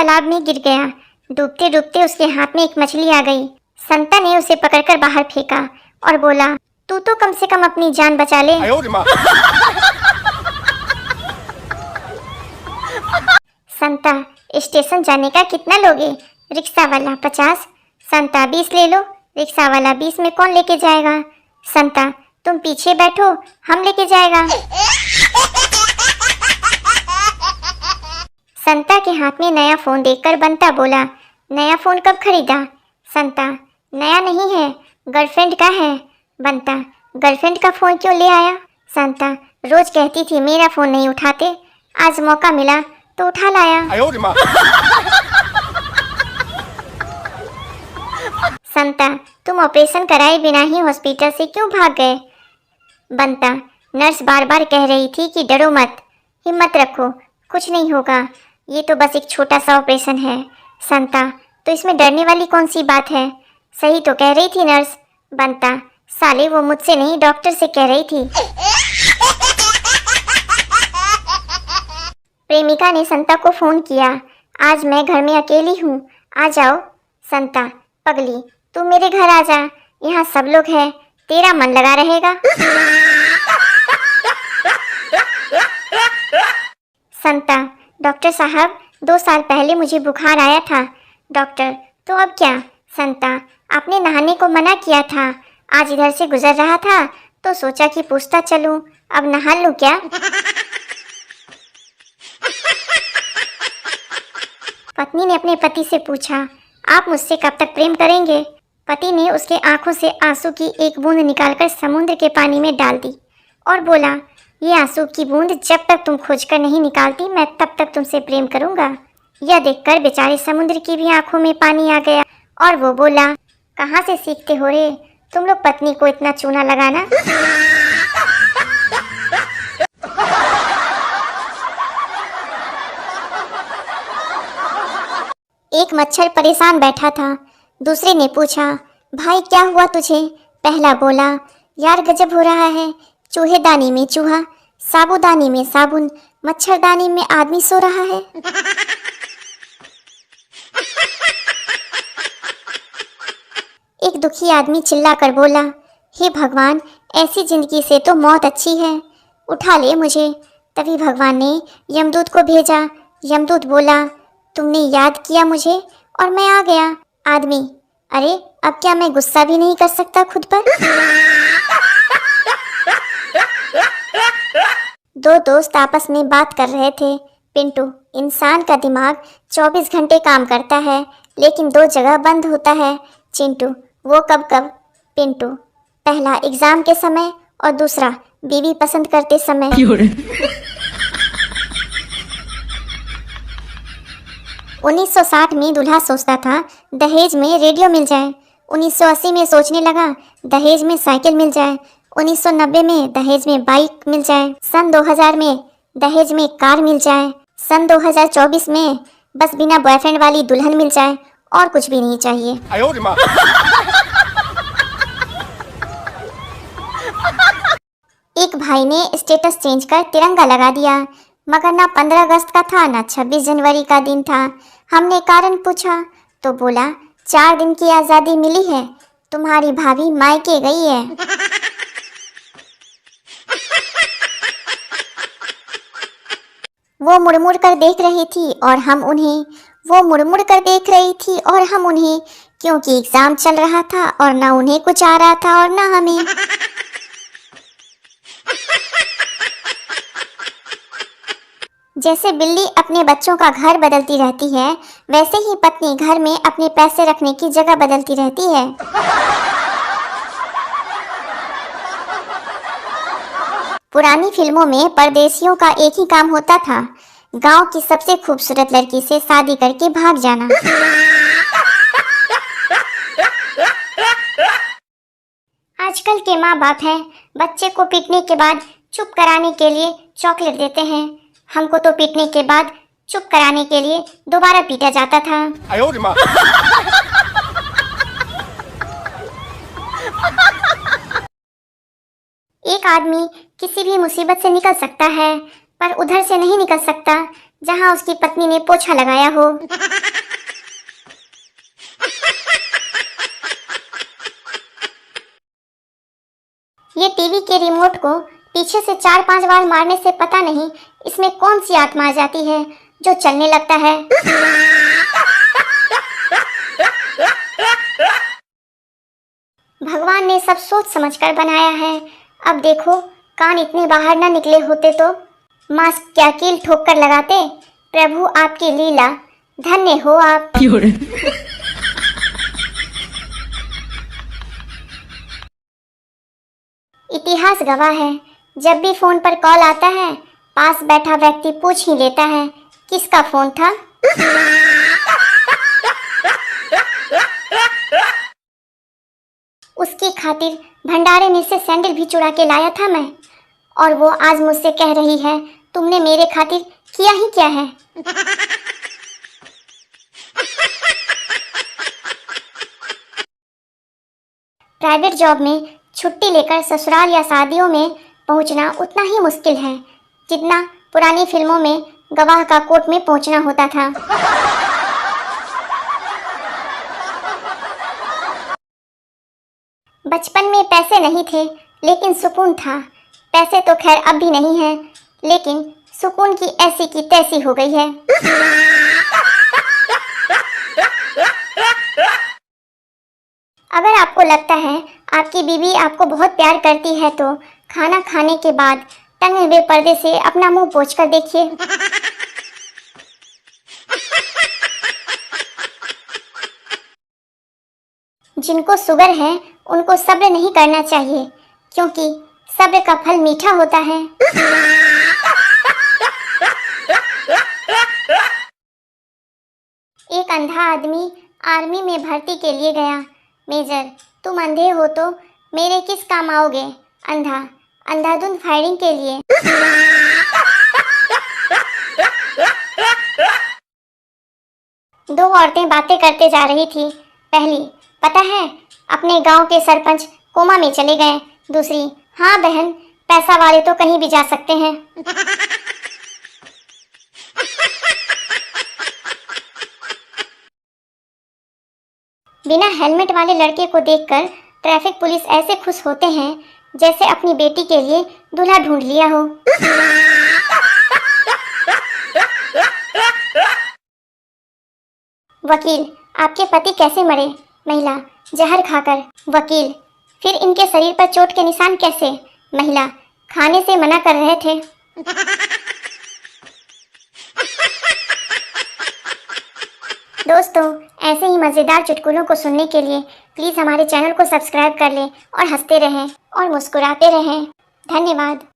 तालाब में गिर गया। डूबते डूबते उसके हाथ में एक मछली आ गई। संता ने उसे पकड़कर बाहर फेंका और बोला, तू तो कम से कम अपनी जान बचा ले। संता, स्टेशन जाने का कितना लोगे? रिक्शा वाला 50। संता, 20 ले लो। रिक्शा वाला, 20 में कौन लेके जाएगा? संता, तुम पीछे बैठो, हम लेके जाएगा। संता के हाथ में नया फोन देखकर बंता बोला, नया फोन कब खरीदा? संता, नया नहीं है, गर्लफ्रेंड का है। बंता, गर्लफ्रेंड का फोन क्यों ले आया? संता, रोज कहती थी मेरा फोन नहीं उठाते, आज मौका मिला तो उठा लाया। संता, तुम ऑपरेशन कराए बिना ही हॉस्पिटल से क्यों भाग गए? बंता, नर्स बार बार कह रही थी कि डरो मत, हिम्मत रखो, कुछ नहीं होगा, ये तो बस एक छोटा सा ऑपरेशन है। संता, तो इसमें डरने वाली कौन सी बात है? सही तो कह रही थी नर्स। बंता, साले वो मुझसे नहीं डॉक्टर से कह रही थी। प्रेमिका ने संता को फोन किया, आज मैं घर में अकेली हूँ, आ जाओ। संता, पगली, तू मेरे घर आ जा, यहाँ सब लोग हैं, तेरा मन लगा रहेगा। संता, डॉक्टर साहब, 2 साल पहले मुझे बुखार आया था। डॉक्टर, तो अब क्या? संता, आपने नहाने को मना किया था, आज इधर से गुजर रहा था तो सोचा कि पूछता चलूं, अब नहा लूं क्या? पत्नी ने अपने पति से पूछा, आप मुझसे कब तक प्रेम करेंगे? पति ने उसके आंखों से आंसू की एक बूंद निकालकर समुद्र के पानी में डाल दी और बोला, ये आंसू की बूंद जब तक तुम खोजकर नहीं निकालती मैं तब तक तुमसे प्रेम करूंगा। यह देखकर बेचारे समुद्र की भी आंखों में पानी आ गया और वो बोला, कहाँ से सीखते हो रे तुम लोग पत्नी को इतना चूना लगाना? एक मच्छर परेशान बैठा था। दूसरे ने पूछा, भाई क्या हुआ तुझे? पहला बोला, यार गजब हो रहा है, चूहेदानी में चूहा, साबुदानी में साबुन, मच्छरदानी में आदमी सो रहा है। एक दुखी आदमी चिल्लाकर बोला, हे भगवान, ऐसी जिंदगी से तो मौत अच्छी है, उठा ले मुझे। तभी भगवान ने यमदूत को भेजा। यमदूत बोला, तुमने याद किया मुझे और मैं आ गया। आदमी, अरे अब क्या मैं गुस्सा भी नहीं कर सकता खुद पर? 2 दोस्त आपस में बात कर रहे थे। पिंटू, इंसान का दिमाग 24 घंटे काम करता है लेकिन 2 जगह बंद होता है। चिंटू, वो कब कब? पिंटू, पहला एग्जाम के समय और दूसरा बीवी पसंद करते समय। 1960 में दूल्हा सोचता था दहेज में रेडियो मिल जाए, 1980 में सोचने लगा दहेज में साइकिल मिल जाए, 1990 में दहेज में बाइक मिल जाए, सन 2000 में दहेज में कार मिल जाए, सन 2024 में बस बिना बॉयफ्रेंड वाली दुल्हन मिल जाए और कुछ भी नहीं चाहिए। एक भाई ने स्टेटस चेंज कर तिरंगा लगा दिया, मगर ना 15 अगस्त का था ना 26 जनवरी का दिन था। हमने कारण पूछा तो बोला, 4 दिन की आज़ादी मिली है, तुम्हारी भाभी मायके गई है। वो मुड़मुड़ कर देख रही थी और हम उन्हें, वो मुड़मुड़ कर देख रही थी और हम उन्हें, क्योंकि एग्जाम चल रहा था और ना उन्हें कुछ आ रहा था और ना हमें। जैसे बिल्ली अपने बच्चों का घर बदलती रहती है, वैसे ही पत्नी घर में अपने पैसे रखने की जगह बदलती रहती है। पुरानी फिल्मों में परदेशियों का एक ही काम होता था, गांव की सबसे खूबसूरत लड़की से शादी करके भाग जाना। आजकल के माँ बाप हैं, बच्चे को पीटने के बाद चुप कराने के लिए चॉकलेट देते हैं। हमको तो पीटने के बाद चुप कराने के लिए दोबारा पीटा जाता था। एक आदमी किसी भी मुसीबत से निकल सकता है पर उधर से नहीं निकल सकता जहां उसकी पत्नी ने पोछा लगाया हो। ये टीवी के रिमोट को पीछे से 4-5 बार मारने से पता नहीं इसमें कौन सी आत्मा आ जाती है जो चलने लगता है। भगवान ने सब सोच समझकर बनाया है। अब देखो, कान इतने बाहर ना निकले होते तो मास्क क्या कील ठोक कर लगाते। प्रभु आपकी लीला, धन्य हो आप। इतिहास गवाह है, जब भी फोन पर कॉल आता है पास बैठा व्यक्ति पूछ ही लेता है किसका फोन था। उसकी खातिर भंडारे में से सैंडल भी चुरा के लाया था मैं, और वो आज मुझसे कह रही है तुमने मेरे खातिर किया ही क्या है। प्राइवेट जॉब में छुट्टी लेकर ससुराल या शादियों में पहुंचना उतना ही मुश्किल है जितना पुरानी फिल्मों में गवाह का कोर्ट में पहुंचना होता था। बचपन में पैसे नहीं थे लेकिन सुकून था। पैसे तो खैर अब भी नहीं है, लेकिन सुकून की ऐसी की तैसी हो गई है। अगर आपको लगता है आपकी बीवी आपको बहुत प्यार करती है तो खाना खाने के बाद टंगे हुए पर्दे से अपना मुंह पोंछकर देखिए। जिनको शुगर है उनको सब्र नहीं करना चाहिए, क्योंकि सब्र का फल मीठा होता है। एक अंधा आदमी आर्मी में भर्ती के लिए गया। मेजर, तुम अंधे हो तो मेरे किस काम आओगे? अंधा, अंधाधुंध फायरिंग के लिए। दो औरतें बातें करते जा रही थी। पहली, पता है अपने गांव के सरपंच कोमा में चले गए। दूसरी, हाँ बहन, पैसा वाले तो कहीं भी जा सकते हैं। बिना हेलमेट वाले लड़के को देखकर ट्रैफिक पुलिस ऐसे खुश होते हैं जैसे अपनी बेटी के लिए दूल्हा ढूंढ लिया हो। वकील, आपके पति कैसे मरे? महिला, जहर खाकर। वकील, फिर इनके शरीर पर चोट के निशान कैसे? महिला, खाने से मना कर रहे थे। दोस्तों, ऐसे ही मज़ेदार चुटकुलों को सुनने के लिए प्लीज़ हमारे चैनल को सब्सक्राइब कर लें और हंसते रहें और मुस्कुराते रहें। धन्यवाद।